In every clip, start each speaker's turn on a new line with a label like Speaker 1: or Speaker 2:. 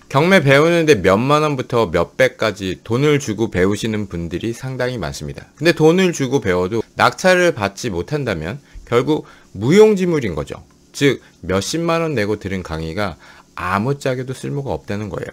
Speaker 1: 경매 배우는데 몇만 원부터 몇백까지 돈을 주고 배우시는 분들이 상당히 많습니다. 근데 돈을 주고 배워도 낙찰을 받지 못한다면 결국 무용지물인 거죠. 즉 몇십만 원 내고 들은 강의가 아무짝에도 쓸모가 없다는 거예요.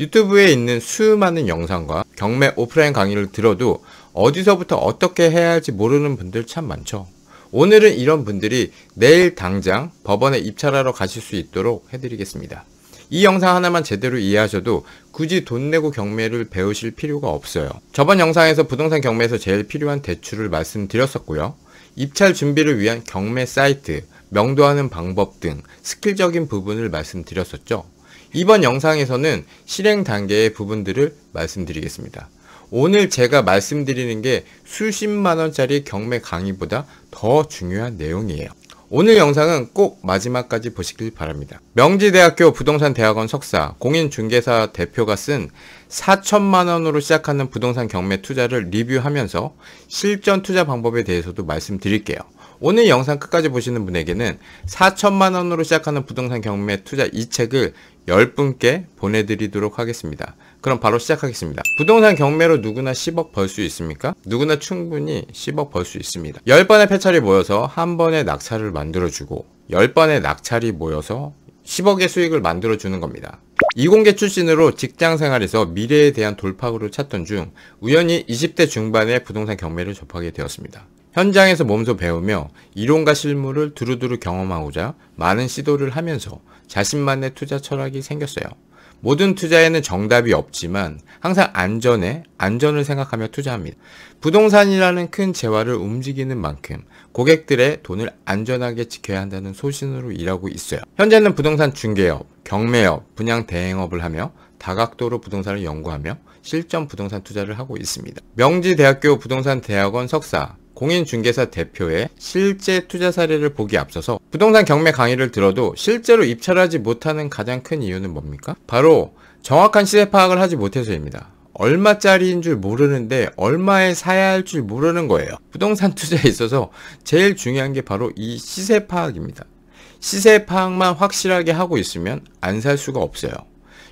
Speaker 1: 유튜브에 있는 수많은 영상과 경매 오프라인 강의를 들어도 어디서부터 어떻게 해야 할지 모르는 분들 참 많죠. 오늘은 이런 분들이 내일 당장 법원에 입찰하러 가실 수 있도록 해드리겠습니다. 이 영상 하나만 제대로 이해하셔도 굳이 돈 내고 경매를 배우실 필요가 없어요. 저번 영상에서 부동산 경매에서 제일 필요한 대출을 말씀드렸었고요. 입찰 준비를 위한 경매 사이트, 명도하는 방법 등 스킬적인 부분을 말씀드렸었죠. 이번 영상에서는 실행 단계의 부분들을 말씀드리겠습니다. 오늘 제가 말씀드리는 게 수십만 원짜리 경매 강의보다 더 중요한 내용이에요. 오늘 영상은 꼭 마지막까지 보시길 바랍니다. 명지대학교 부동산대학원 석사, 공인중개사 대표가 쓴 4천만 원으로 시작하는 부동산 경매 투자를 리뷰하면서 실전 투자 방법에 대해서도 말씀드릴게요. 오늘 영상 끝까지 보시는 분에게는 4천만 원으로 시작하는 부동산 경매 투자 이 책을 10분께 보내드리도록 하겠습니다. 그럼 바로 시작하겠습니다. 부동산 경매로 누구나 10억 벌 수 있습니까? 누구나 충분히 10억 벌 수 있습니다. 10번의 패찰이 모여서 한 번의 낙찰을 만들어주고 10번의 낙찰이 모여서 10억의 수익을 만들어주는 겁니다. 이공계 출신으로 직장생활에서 미래에 대한 돌파구를 찾던 중 우연히 20대 중반에 부동산 경매를 접하게 되었습니다. 현장에서 몸소 배우며 이론과 실무를 두루두루 경험하고자 많은 시도를 하면서 자신만의 투자 철학이 생겼어요. 모든 투자에는 정답이 없지만 항상 안전을 생각하며 투자합니다. 부동산이라는 큰 재화를 움직이는 만큼 고객들의 돈을 안전하게 지켜야 한다는 소신으로 일하고 있어요. 현재는 부동산 중개업, 경매업, 분양 대행업을 하며 다각도로 부동산을 연구하며 실전 부동산 투자를 하고 있습니다. 명지대학교 부동산대학원 석사, 공인중개사 대표의 실제 투자 사례를 보기 앞서서 부동산 경매 강의를 들어도 실제로 입찰하지 못하는 가장 큰 이유는 뭡니까? 바로 정확한 시세 파악을 하지 못해서입니다. 얼마짜리인 줄 모르는데 얼마에 사야 할 줄 모르는 거예요. 부동산 투자에 있어서 제일 중요한 게 바로 이 시세 파악입니다. 시세 파악만 확실하게 하고 있으면 안 살 수가 없어요.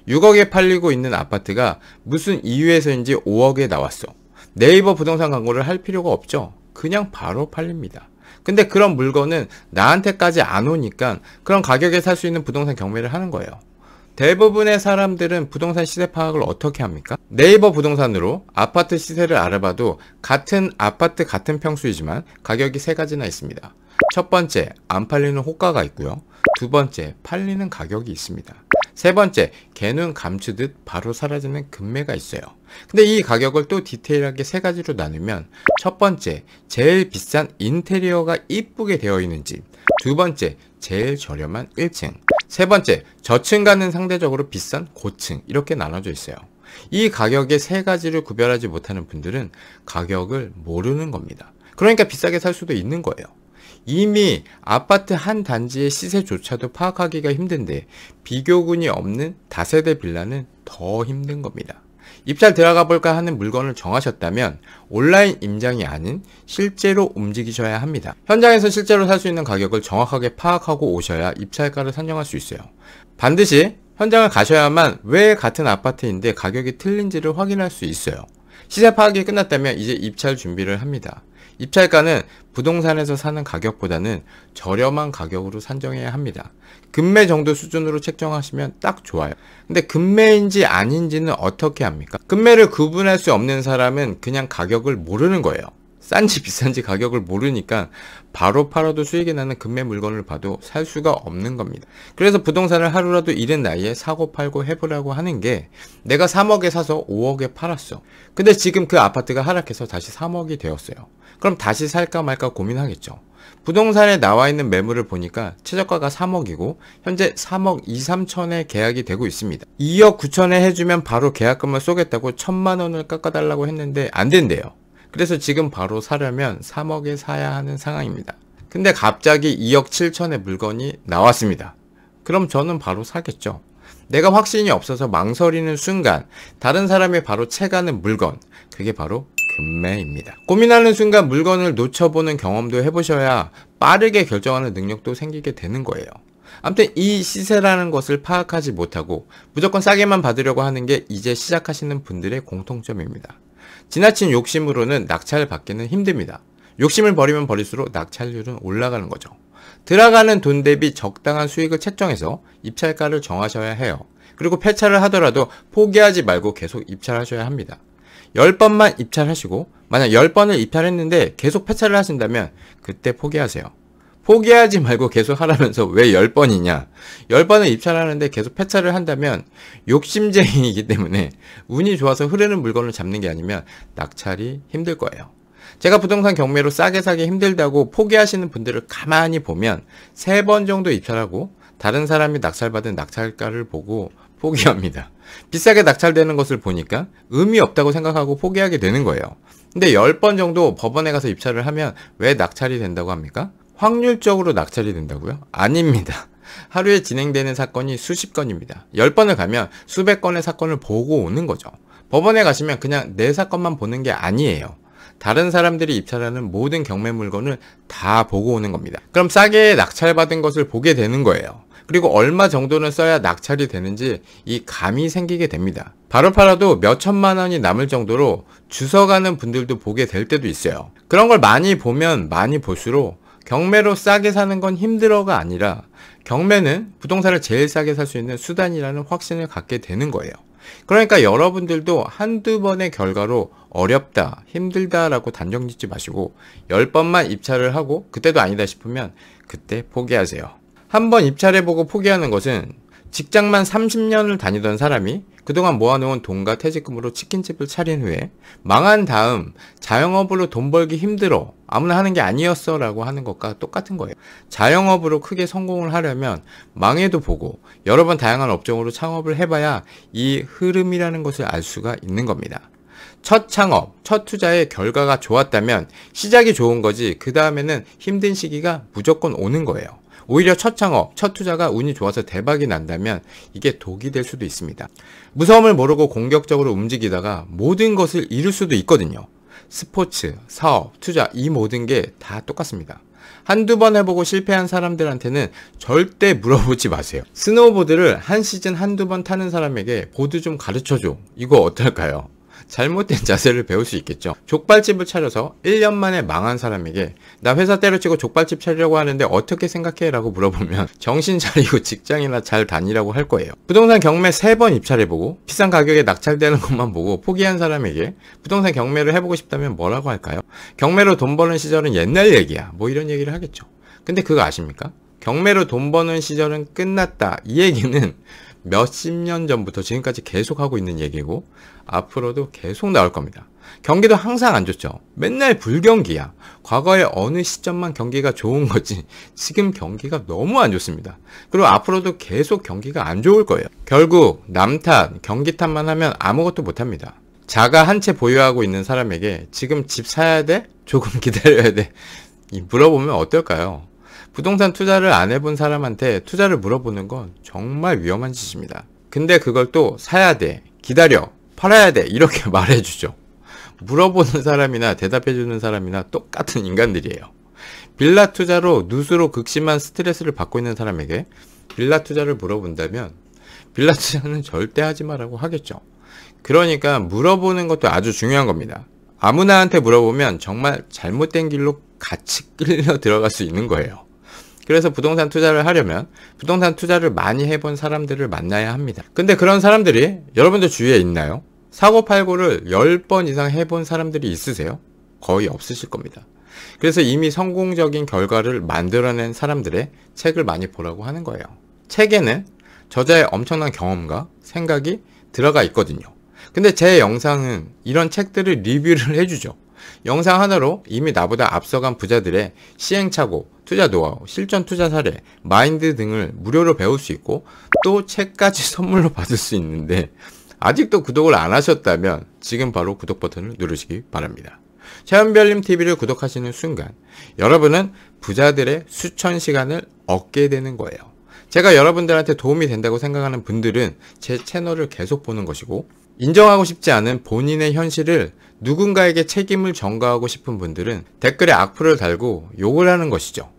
Speaker 1: 6억에 팔리고 있는 아파트가 무슨 이유에서인지 5억에 나왔어. 네이버 부동산 광고를 할 필요가 없죠. 그냥 바로 팔립니다. 근데 그런 물건은 나한테까지 안 오니까 그런 가격에 살 수 있는 부동산 경매를 하는 거예요. 대부분의 사람들은 부동산 시세 파악을 어떻게 합니까? 네이버 부동산으로 아파트 시세를 알아봐도 같은 아파트 같은 평수이지만 가격이 세 가지나 있습니다. 첫 번째, 안 팔리는 호가가 있고요. 두 번째, 팔리는 가격이 있습니다. 세 번째, 개눈 감추듯 바로 사라지는 금매가 있어요. 근데 이 가격을 또 디테일하게 세 가지로 나누면 첫 번째, 제일 비싼 인테리어가 이쁘게 되어 있는 집. 두 번째, 제일 저렴한 1층. 세 번째, 저층과는 상대적으로 비싼 고층. 이렇게 나눠져 있어요. 이 가격의 세 가지를 구별하지 못하는 분들은 가격을 모르는 겁니다. 그러니까 비싸게 살 수도 있는 거예요. 이미 아파트 한 단지의 시세조차도 파악하기가 힘든데 비교군이 없는 다세대 빌라는 더 힘든 겁니다. 입찰 들어가 볼까 하는 물건을 정하셨다면 온라인 임장이 아닌 실제로 움직이셔야 합니다. 현장에서 실제로 살 수 있는 가격을 정확하게 파악하고 오셔야 입찰가를 산정할 수 있어요. 반드시 현장을 가셔야만 왜 같은 아파트인데 가격이 틀린지를 확인할 수 있어요. 시세 파악이 끝났다면 이제 입찰 준비를 합니다. 입찰가는 부동산에서 사는 가격보다는 저렴한 가격으로 산정해야 합니다. 금매 정도 수준으로 책정하시면 딱 좋아요. 근데 금매인지 아닌지는 어떻게 합니까? 금매를 구분할 수 없는 사람은 그냥 가격을 모르는 거예요. 싼지 비싼지 가격을 모르니까 바로 팔아도 수익이 나는 금매 물건을 봐도 살 수가 없는 겁니다. 그래서 부동산을 하루라도 이른 나이에 사고 팔고 해보라고 하는 게 내가 3억에 사서 5억에 팔았어. 근데 지금 그 아파트가 하락해서 다시 3억이 되었어요. 그럼 다시 살까 말까 고민하겠죠. 부동산에 나와 있는 매물을 보니까 최저가가 3억이고 현재 3억 2, 3천에 계약이 되고 있습니다. 2억 9천에 해주면 바로 계약금을 쏘겠다고 1,000만 원을 깎아달라고 했는데 안 된대요. 그래서 지금 바로 사려면 3억에 사야 하는 상황입니다. 근데 갑자기 2억 7천의 물건이 나왔습니다. 그럼 저는 바로 사겠죠. 내가 확신이 없어서 망설이는 순간 다른 사람이 바로 채가는 물건, 그게 바로 금매입니다. 고민하는 순간 물건을 놓쳐보는 경험도 해보셔야 빠르게 결정하는 능력도 생기게 되는 거예요. 아무튼 이 시세라는 것을 파악하지 못하고 무조건 싸게만 받으려고 하는 게 이제 시작하시는 분들의 공통점입니다. 지나친 욕심으로는 낙찰 받기는 힘듭니다. 욕심을 버리면 버릴수록 낙찰률은 올라가는 거죠. 들어가는 돈 대비 적당한 수익을 책정해서 입찰가를 정하셔야 해요. 그리고 폐차를 하더라도 포기하지 말고 계속 입찰하셔야 합니다. 10번만 입찰하시고 만약 10번을 입찰했는데 계속 폐차를 하신다면 그때 포기하세요. 포기하지 말고 계속 하라면서 왜 10번이냐. 10번을 입찰하는데 계속 폐차를 한다면 욕심쟁이이기 때문에 운이 좋아서 흐르는 물건을 잡는 게 아니면 낙찰이 힘들 거예요. 제가 부동산 경매로 싸게 사기 힘들다고 포기하시는 분들을 가만히 보면 3번 정도 입찰하고 다른 사람이 낙찰받은 낙찰가를 보고 포기합니다. 비싸게 낙찰되는 것을 보니까 의미 없다고 생각하고 포기하게 되는 거예요. 근데 10번 정도 법원에 가서 입찰을 하면 왜 낙찰이 된다고 합니까? 확률적으로 낙찰이 된다고요? 아닙니다. 하루에 진행되는 사건이 수십 건입니다. 10번을 가면 수백 건의 사건을 보고 오는 거죠. 법원에 가시면 그냥 내 사건만 보는 게 아니에요. 다른 사람들이 입찰하는 모든 경매 물건을 다 보고 오는 겁니다. 그럼 싸게 낙찰받은 것을 보게 되는 거예요. 그리고 얼마 정도는 써야 낙찰이 되는지 이 감이 생기게 됩니다. 바로 팔아도 몇 천만 원이 남을 정도로 주워가는 분들도 보게 될 때도 있어요. 그런 걸 많이 보면 많이 볼수록 경매로 싸게 사는 건 힘들어가 아니라 경매는 부동산을 제일 싸게 살 수 있는 수단이라는 확신을 갖게 되는 거예요. 그러니까 여러분들도 한두 번의 결과로 어렵다, 힘들다 라고 단정 짓지 마시고 10번만 입찰을 하고 그때도 아니다 싶으면 그때 포기하세요. 한번 입찰해보고 포기하는 것은 직장만 30년을 다니던 사람이 그동안 모아놓은 돈과 퇴직금으로 치킨집을 차린 후에 망한 다음 자영업으로 돈 벌기 힘들어 아무나 하는 게 아니었어 라고 하는 것과 똑같은 거예요. 자영업으로 크게 성공을 하려면 망해도 보고 여러 번 다양한 업종으로 창업을 해봐야 이 흐름이라는 것을 알 수가 있는 겁니다. 첫 창업, 첫 투자의 결과가 좋았다면 시작이 좋은 거지 그 다음에는 힘든 시기가 무조건 오는 거예요. 오히려 첫 창업, 첫 투자가 운이 좋아서 대박이 난다면 이게 독이 될 수도 있습니다. 무서움을 모르고 공격적으로 움직이다가 모든 것을 잃을 수도 있거든요. 스포츠, 사업, 투자 이 모든 게 다 똑같습니다. 한두 번 해보고 실패한 사람들한테는 절대 물어보지 마세요. 스노우보드를 한 시즌 한두 번 타는 사람에게 보드 좀 가르쳐줘. 이거 어떨까요? 잘못된 자세를 배울 수 있겠죠. 족발집을 차려서 1년 만에 망한 사람에게 나 회사 때려치고 족발집 차리려고 하는데 어떻게 생각해? 라고 물어보면 정신 차리고 직장이나 잘 다니라고 할 거예요. 부동산 경매 3번 입찰해보고 비싼 가격에 낙찰되는 것만 보고 포기한 사람에게 부동산 경매를 해보고 싶다면 뭐라고 할까요? 경매로 돈 버는 시절은 옛날 얘기야. 뭐 이런 얘기를 하겠죠. 근데 그거 아십니까? 경매로 돈 버는 시절은 끝났다. 이 얘기는 몇십 년 전부터 지금까지 계속 하고 있는 얘기고 앞으로도 계속 나올 겁니다. 경기도 항상 안 좋죠. 맨날 불경기야. 과거에 어느 시점만 경기가 좋은 거지 지금 경기가 너무 안 좋습니다. 그리고 앞으로도 계속 경기가 안 좋을 거예요. 결국 남 탓, 경기 탓만 하면 아무것도 못합니다. 자가 한 채 보유하고 있는 사람에게 지금 집 사야 돼? 조금 기다려야 돼? 물어보면 어떨까요? 부동산 투자를 안 해본 사람한테 투자를 물어보는 건 정말 위험한 짓입니다. 근데 그걸 또 사야 돼, 기다려, 팔아야 돼 이렇게 말해주죠. 물어보는 사람이나 대답해주는 사람이나 똑같은 인간들이에요. 빌라 투자로 누수로 극심한 스트레스를 받고 있는 사람에게 빌라 투자를 물어본다면 빌라 투자는 절대 하지 마라고 하겠죠. 그러니까 물어보는 것도 아주 중요한 겁니다. 아무나한테 물어보면 정말 잘못된 길로 같이 끌려 들어갈 수 있는 거예요. 그래서 부동산 투자를 하려면 부동산 투자를 많이 해본 사람들을 만나야 합니다. 근데 그런 사람들이 여러분들 주위에 있나요? 사고팔고를 10번 이상 해본 사람들이 있으세요? 거의 없으실 겁니다. 그래서 이미 성공적인 결과를 만들어낸 사람들의 책을 많이 보라고 하는 거예요. 책에는 저자의 엄청난 경험과 생각이 들어가 있거든요. 근데 제 영상은 이런 책들을 리뷰를 해주죠. 영상 하나로 이미 나보다 앞서간 부자들의 시행착오, 투자 노하우, 실전 투자 사례, 마인드 등을 무료로 배울 수 있고 또 책까지 선물로 받을 수 있는데 아직도 구독을 안 하셨다면 지금 바로 구독 버튼을 누르시기 바랍니다. 최현별님TV를 구독하시는 순간 여러분은 부자들의 수천 시간을 얻게 되는 거예요. 제가 여러분들한테 도움이 된다고 생각하는 분들은 제 채널을 계속 보는 것이고 인정하고 싶지 않은 본인의 현실을 누군가에게 책임을 전가하고 싶은 분들은 댓글에 악플을 달고 욕을 하는 것이죠.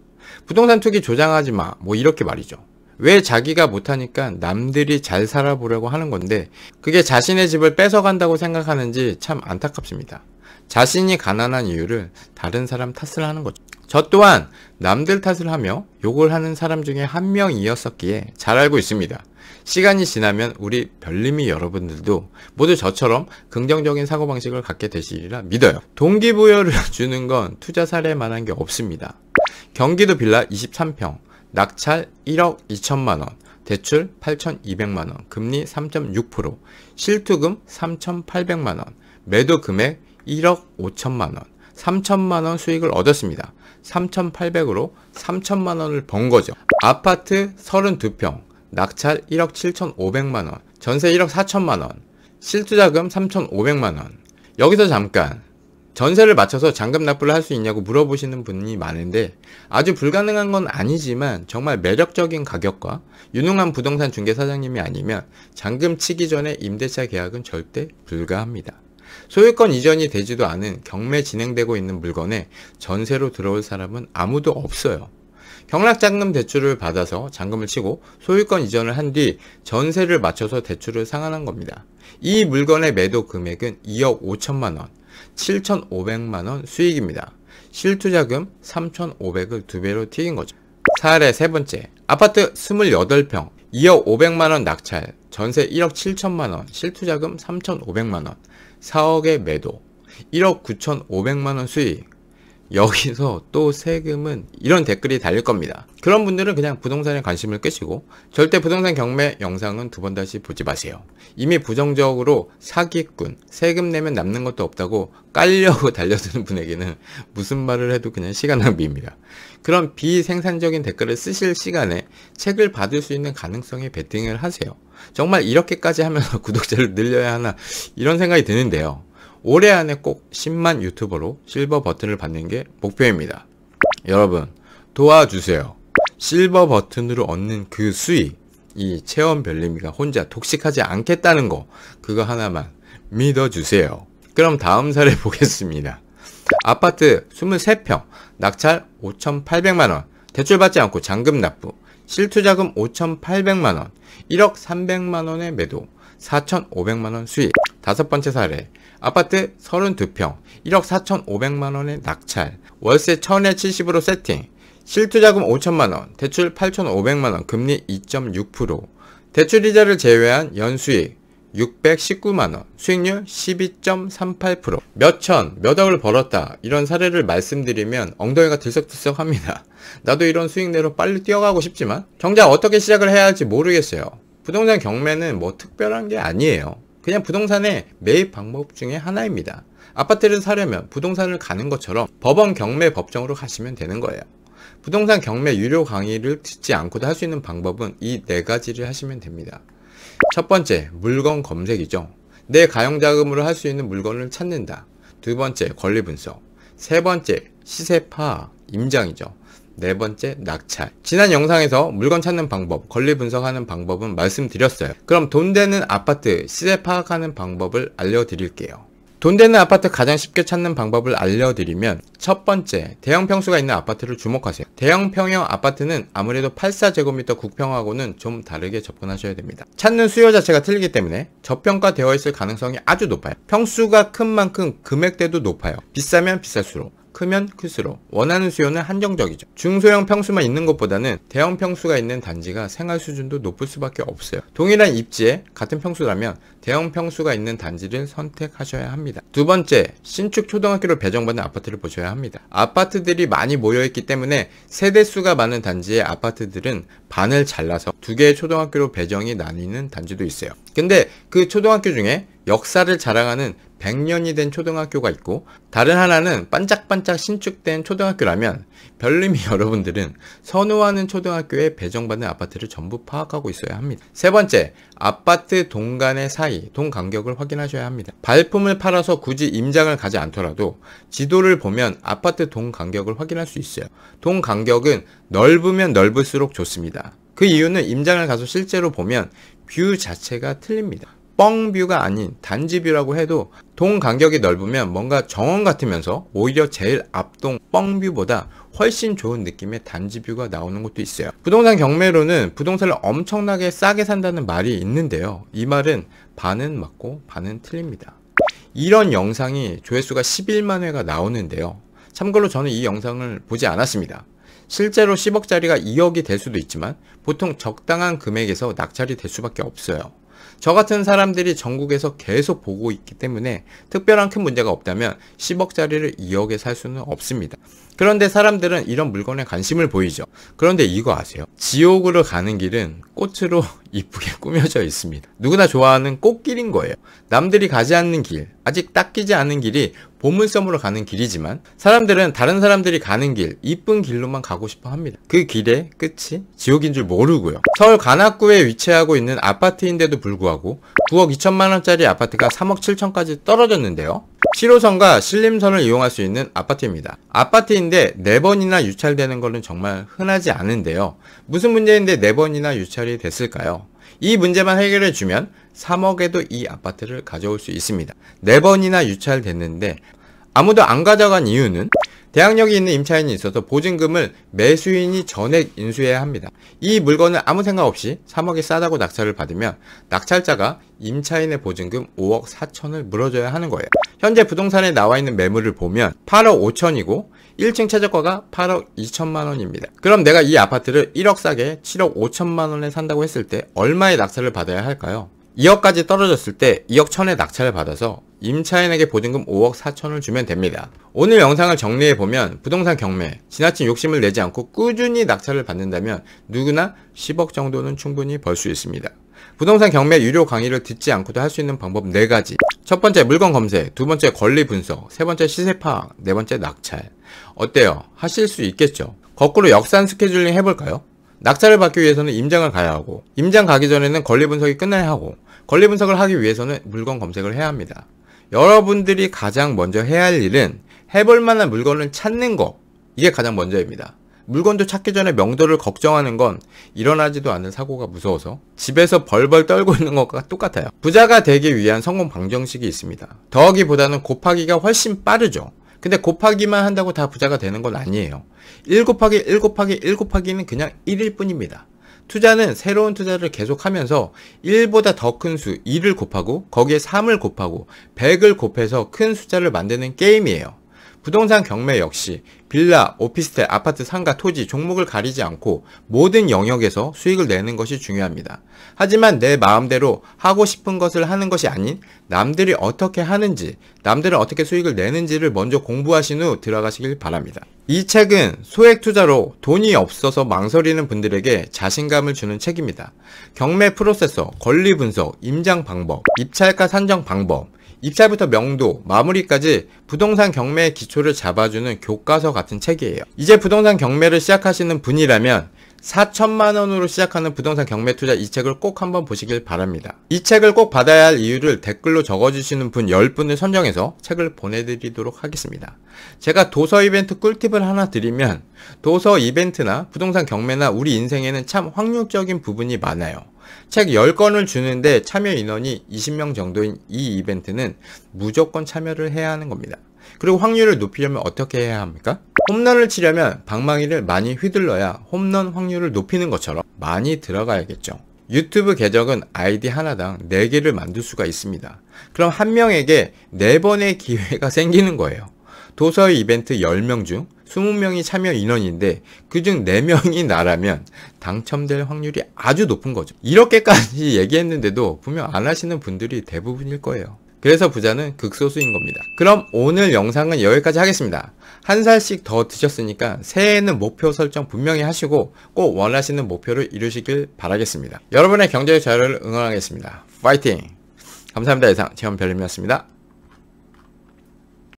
Speaker 1: 부동산 투기 조장하지 마. 뭐 이렇게 말이죠. 왜 자기가 못하니까 남들이 잘 살아보려고 하는 건데 그게 자신의 집을 뺏어간다고 생각하는지 참 안타깝습니다. 자신이 가난한 이유를 다른 사람 탓을 하는 거죠. 저 또한 남들 탓을 하며 욕을 하는 사람 중에 한 명이었었기에 잘 알고 있습니다. 시간이 지나면 우리 별님이 여러분들도 모두 저처럼 긍정적인 사고방식을 갖게 되시리라 믿어요. 동기부여를 주는 건 투자 사례만한 게 없습니다. 경기도 빌라 23평, 낙찰 1억 2천만원, 대출 8,200만원, 금리 3.6%, 실투금 3,800만원, 매도 금액 1억 5천만원, 3천만원 수익을 얻었습니다. 3,800으로 3천만원을 번 거죠. 아파트 32평, 낙찰 1억 7,500만원, 전세 1억 4천만원, 실투자금 3,500만원. 여기서 잠깐 전세를 맞춰서 잔금 납부를 할 수 있냐고 물어보시는 분이 많은데 아주 불가능한 건 아니지만 정말 매력적인 가격과 유능한 부동산 중개사장님이 아니면 잔금 치기 전에 임대차 계약은 절대 불가합니다. 소유권 이전이 되지도 않은 경매 진행되고 있는 물건에 전세로 들어올 사람은 아무도 없어요. 경락잔금 대출을 받아서 잔금을 치고 소유권 이전을 한 뒤 전세를 맞춰서 대출을 상환한 겁니다. 이 물건의 매도 금액은 2억 5천만원, 7,500만원 수익입니다. 실투자금 3,500을 2배로 튀긴 거죠. 사례 세 번째, 아파트 28평, 2억 500만원 낙찰, 전세 1억 7천만원, 실투자금 3,500만원, 4억의 매도, 1억 9,500만원 수익. 여기서 또 세금은 이런 댓글이 달릴 겁니다. 그런 분들은 그냥 부동산에 관심을 끄시고 절대 부동산 경매 영상은 두 번 다시 보지 마세요. 이미 부정적으로 사기꾼, 세금 내면 남는 것도 없다고 깔려고 달려드는 분에게는 무슨 말을 해도 그냥 시간 낭비입니다. 그런 비생산적인 댓글을 쓰실 시간에 책을 받을 수 있는 가능성에 베팅을 하세요. 정말 이렇게까지 하면서 구독자를 늘려야 하나 이런 생각이 드는데요. 올해 안에 꼭 10만 유튜버로 실버 버튼을 받는 게 목표입니다. 여러분 도와주세요. 실버 버튼으로 얻는 그 수익, 이 체험 별님이가 혼자 독식하지 않겠다는 거, 그거 하나만 믿어주세요. 그럼 다음 사례 보겠습니다. 아파트 23평, 낙찰 5,800만원, 대출받지 않고 잔금 납부, 실투자금 5,800만원, 1억 300만원의 매도, 4,500만원 수익. 다섯 번째 사례, 아파트 32평, 1억 4,500만원의 낙찰, 월세 1,000에 70으로 세팅, 실투자금 5천만원, 대출 8,500만원, 금리 2.6%, 대출이자를 제외한 연수익 619만원, 수익률 12.38%. 몇 억을 벌었다, 이런 사례를 말씀드리면 엉덩이가 들썩들썩합니다. 나도 이런 수익내로 빨리 뛰어가고 싶지만 정작 어떻게 시작을 해야 할지 모르겠어요. 부동산 경매는 뭐 특별한 게 아니에요. 그냥 부동산의 매입 방법 중에 하나입니다. 아파트를 사려면 부동산을 가는 것처럼 법원 경매 법정으로 가시면 되는 거예요. 부동산 경매 유료 강의를 듣지 않고도 할 수 있는 방법은 이 네 가지를 하시면 됩니다. 첫 번째, 물건 검색이죠. 내 가용자금으로 할 수 있는 물건을 찾는다. 두 번째, 권리 분석. 세 번째, 시세 파악, 임장이죠. 네 번째, 낙찰. 지난 영상에서 물건 찾는 방법, 권리 분석하는 방법은 말씀드렸어요. 그럼 돈 되는 아파트 시세 파악하는 방법을 알려드릴게요. 돈 되는 아파트 가장 쉽게 찾는 방법을 알려드리면, 첫 번째, 대형 평수가 있는 아파트를 주목하세요. 대형 평형 아파트는 아무래도 84제곱미터 국평하고는 좀 다르게 접근하셔야 됩니다. 찾는 수요 자체가 틀리기 때문에 저평가되어 있을 가능성이 아주 높아요. 평수가 큰 만큼 금액대도 높아요. 비싸면 비쌀수록, 크면 클수록 원하는 수요는 한정적이죠. 중소형 평수만 있는 것보다는 대형 평수가 있는 단지가 생활 수준도 높을 수밖에 없어요. 동일한 입지에 같은 평수라면 대형 평수가 있는 단지를 선택하셔야 합니다. 두 번째, 신축 초등학교를 배정받는 아파트를 보셔야 합니다. 아파트들이 많이 모여있기 때문에 세대수가 많은 단지의 아파트들은 반을 잘라서 두 개의 초등학교로 배정이 나뉘는 단지도 있어요. 근데 그 초등학교 중에 역사를 자랑하는 100년이 된 초등학교가 있고 다른 하나는 반짝반짝 신축된 초등학교라면 별님이 여러분들은 선호하는 초등학교에 배정받는 아파트를 전부 파악하고 있어야 합니다. 세 번째, 아파트 동 간의 사이, 동 간격을 확인하셔야 합니다. 발품을 팔아서 굳이 임장을 가지 않더라도 지도를 보면 아파트 동 간격을 확인할 수 있어요. 동 간격은 넓으면 넓을수록 좋습니다. 그 이유는 임장을 가서 실제로 보면 뷰 자체가 틀립니다. 뻥뷰가 아닌 단지뷰라고 해도 동 간격이 넓으면 뭔가 정원 같으면서 오히려 제일 앞동 뻥뷰보다 훨씬 좋은 느낌의 단지뷰가 나오는 것도 있어요. 부동산 경매로는 부동산을 엄청나게 싸게 산다는 말이 있는데요. 이 말은 반은 맞고 반은 틀립니다. 이런 영상이 조회수가 11만 회가 나오는데요. 참고로 저는 이 영상을 보지 않았습니다. 실제로 10억짜리가 2억이 될 수도 있지만 보통 적당한 금액에서 낙찰이 될 수밖에 없어요. 저 같은 사람들이 전국에서 계속 보고 있기 때문에 특별한 큰 문제가 없다면 10억짜리를 2억에 살 수는 없습니다. 그런데 사람들은 이런 물건에 관심을 보이죠. 그런데 이거 아세요? 지옥으로 가는 길은 꽃으로 이쁘게 꾸며져 있습니다. 누구나 좋아하는 꽃길인 거예요. 남들이 가지 않는 길, 아직 닦이지 않은 길이 보물섬으로 가는 길이지만 사람들은 다른 사람들이 가는 길, 이쁜 길로만 가고 싶어 합니다. 그 길의 끝이 지옥인 줄 모르고요. 서울 관악구에 위치하고 있는 아파트인데도 불구하고 9억 2천만 원짜리 아파트가 3억 7천까지 떨어졌는데요. 7호선과 신림선을 이용할 수 있는 아파트입니다. 아파트인데 4번이나 유찰되는 것은 정말 흔하지 않은데요. 무슨 문제인데 4번이나 유찰이 됐을까요? 이 문제만 해결해 주면 3억에도 이 아파트를 가져올 수 있습니다. 4번이나 유찰됐는데 아무도 안 가져간 이유는 대항력이 있는 임차인이 있어서 보증금을 매수인이 전액 인수해야 합니다. 이 물건을 아무 생각 없이 3억이 싸다고 낙찰을 받으면 낙찰자가 임차인의 보증금 5억 4천을 물어줘야 하는 거예요. 현재 부동산에 나와 있는 매물을 보면 8억 5천이고 1층 최저가가 8억 2천만 원입니다. 그럼 내가 이 아파트를 1억 싸게 7억 5천만 원에 산다고 했을 때 얼마의 낙찰을 받아야 할까요? 2억까지 떨어졌을 때 2억 1천의 낙찰을 받아서 임차인에게 보증금 5억 4천을 주면 됩니다. 오늘 영상을 정리해보면 부동산 경매, 지나친 욕심을 내지 않고 꾸준히 낙찰을 받는다면 누구나 10억 정도는 충분히 벌 수 있습니다. 부동산 경매 유료 강의를 듣지 않고도 할 수 있는 방법 4가지. 첫 번째 물건 검색, 두 번째 권리 분석, 세 번째 시세 파악, 네 번째 낙찰. 어때요? 하실 수 있겠죠? 거꾸로 역산 스케줄링 해볼까요? 낙찰을 받기 위해서는 임장을 가야 하고, 임장 가기 전에는 권리 분석이 끝나야 하고, 권리 분석을 하기 위해서는 물건 검색을 해야 합니다. 여러분들이 가장 먼저 해야 할 일은 해볼 만한 물건을 찾는 거. 이게 가장 먼저입니다. 물건도 찾기 전에 명도를 걱정하는 건 일어나지도 않는 사고가 무서워서 집에서 벌벌 떨고 있는 것과 똑같아요. 부자가 되기 위한 성공 방정식이 있습니다. 더하기보다는 곱하기가 훨씬 빠르죠. 근데 곱하기만 한다고 다 부자가 되는 건 아니에요. 1 곱하기 1 곱하기 1 곱하기는 그냥 1일 뿐입니다. 투자는 새로운 투자를 계속하면서 1보다 더 큰 수 2를 곱하고 거기에 3을 곱하고 100을 곱해서 큰 숫자를 만드는 게임이에요. 부동산 경매 역시 빌라, 오피스텔, 아파트, 상가, 토지, 종목을 가리지 않고 모든 영역에서 수익을 내는 것이 중요합니다. 하지만 내 마음대로 하고 싶은 것을 하는 것이 아닌 남들이 어떻게 하는지, 남들은 어떻게 수익을 내는지를 먼저 공부하신 후 들어가시길 바랍니다. 이 책은 소액 투자로 돈이 없어서 망설이는 분들에게 자신감을 주는 책입니다. 경매 프로세서, 권리 분석, 임장 방법, 입찰가 산정 방법, 입찰부터 명도, 마무리까지 부동산 경매의 기초를 잡아주는 교과서 같은 책이에요. 이제 부동산 경매를 시작하시는 분이라면 4천만 원으로 시작하는 부동산 경매 투자 이 책을 꼭 한번 보시길 바랍니다. 이 책을 꼭 받아야 할 이유를 댓글로 적어주시는 분 10분을 선정해서 책을 보내드리도록 하겠습니다. 제가 도서 이벤트 꿀팁을 하나 드리면 도서 이벤트나 부동산 경매나 우리 인생에는 참 확률적인 부분이 많아요. 책 10권을 주는데 참여 인원이 20명 정도인 이 이벤트는 무조건 참여를 해야 하는 겁니다. 그리고 확률을 높이려면 어떻게 해야 합니까? 홈런을 치려면 방망이를 많이 휘둘러야 홈런 확률을 높이는 것처럼 많이 들어가야겠죠. 유튜브 계정은 아이디 하나당 4개를 만들 수가 있습니다. 그럼 한 명에게 4번의 기회가 생기는 거예요. 도서 이벤트 10명 중 20명이 참여 인원인데 그중 4명이 나라면 당첨될 확률이 아주 높은 거죠. 이렇게까지 얘기했는데도 분명 안 하시는 분들이 대부분일 거예요. 그래서 부자는 극소수인 겁니다. 그럼 오늘 영상은 여기까지 하겠습니다. 한 살씩 더 드셨으니까 새해에는 목표 설정 분명히 하시고 꼭 원하시는 목표를 이루시길 바라겠습니다. 여러분의 경제적 자유를 응원하겠습니다. 파이팅! 감사합니다. 이상 체험별님이었습니다.